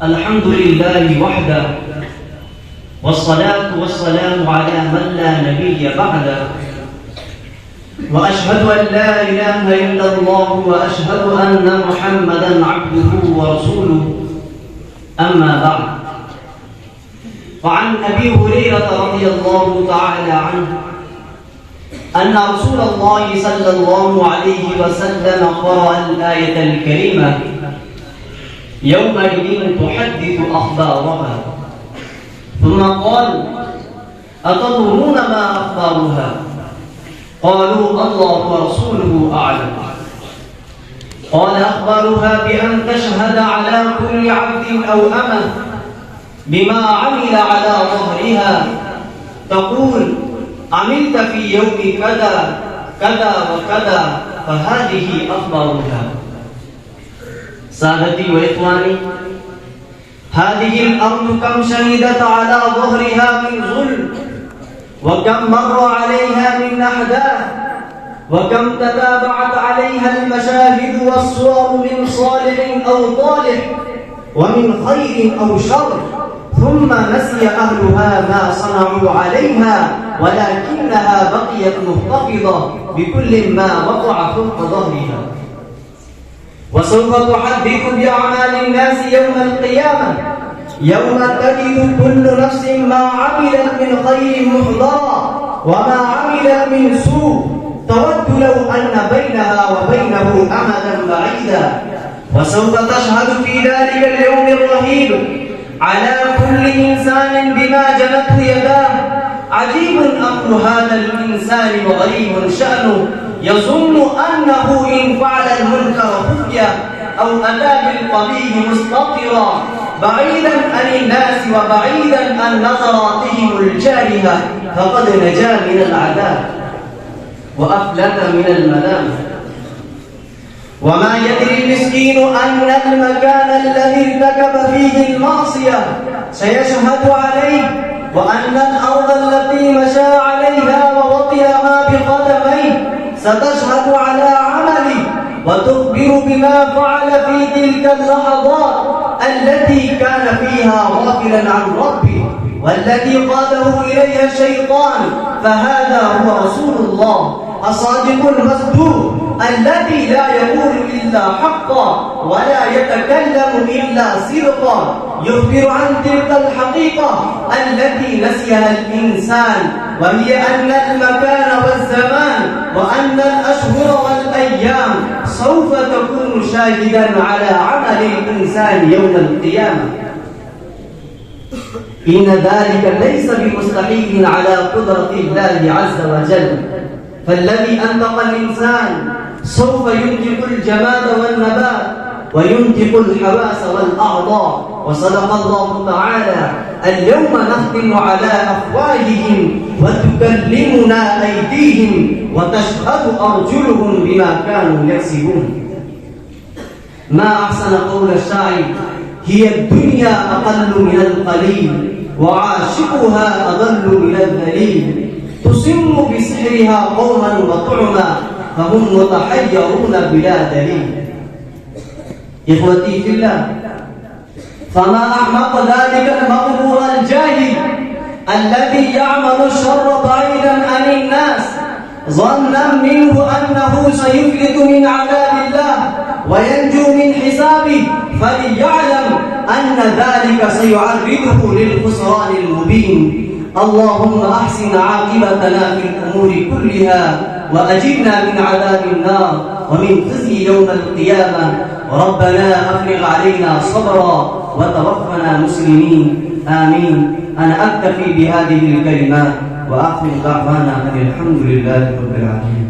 الحمد لله وحده، والصلاة والسلام على من لا نبي بعده، وأشهد أن لا إله إلا الله وأشهد أن محمدا عبده ورسوله. أما بعد، فعن أبي هريرة رضي الله تعالى عنه أن رسول الله صلى الله عليه وسلم قرأ الآية الكريمة: يومئذ تحدث أخبارها، ثم قال: أتدرون ما أخبارها؟ قالوا: الله ورسوله أعلم. قال: أخبارها بأن تشهد على كل عبد أو أمة بما عمل على ظهرها، تقول: عملت في يوم كذا كذا وكذا، فهذه أخبارها. سادتي وإخواني، هذه الأرض كم شهدت على ظهرها من ظلم، وكم مر عليها من أحداث، وكم تتابعت عليها المشاهد والصور من صالح أو طالح، ومن خير أو شر، ثم نسي أهلها ما صنعوا عليها، ولكنها بقيت محتفظة بكل ما وقع فوق ظهرها. وسوف تحدث بأعمال الناس يوم القيامة، يوم تجد كل نفس ما عملت من خير محضرا، وما عملت من سوء تود لو أن بينها وبينه أمدا بعيدا. وسوف تشهد في ذلك اليوم الرهيب على كل إنسان بما جنته يداه. عجيب أمر هذا الإنسان وغريب شأنه، يظن أنه إن فعل المنكر خفيا أو أتى بالقبيح مستطرا، بعيدا عن الناس وبعيدا عن نظراتهم الجارهة، فقد نجا من العذاب وأفلت من الملام. وما يدري المسكين أن المكان الذي ارتكب فيه المعصية سيشهد عليه، وأن الأرض التي مشى عليها ووطئها بقدميه ستشهد على عمله، وتخبر بما فعل في تلك اللحظات التي كان فيها غافلا عن ربه، والتي قاده إليها الشيطان. فهذا هو رسول الله الصادق المصدوق، الذي لا يقول إلا حقا ولا يتكلم إلا صدقا، يخبر عن تلك الحقيقة التي نسيها الإنسان، وهي أن المكان والزمان وأن الأشهر والأيام سوف تكون شاهدا على عمل الإنسان يوم القيامة. إن ذلك ليس بمستحيل على قدرة الله عز وجل، فالذي أنطق الإنسان سوف ينطق الجماد والنبات، وينطق الحواس والأعضاء. وصدق الله تعالى: اليوم نختم على أفواههم وتكلمنا أيديهم وتشهد أرجلهم بما كانوا يكسبون. ما أحسن قول الشاعر: هي الدنيا أقل من القليل، وعاشقها أضل من الذليل. تسم بسحرها قوما وطعما، فهم متحيرون بلا دليل. إخوتي في الله، فما أحمق ذلك المغرور الجاهل الذي يعمل الشر بعيدا عن الناس، ظنا منه أنه سيفلت من عذاب الله وينجو من حسابه، فليعلم أن ذلك سيعرضه للخسران المبين. اللهم أحسن عاقبتنا في الأمور كلها، وأجرنا من عذاب النار ومن خزي يوم القيامة. ربنا أفرغ علينا صبرا وتوفنا مسلمين، آمين. أنا أكتفي بهذه الكلمات، وآخر دعوانا أن الحمد لله رب العالمين.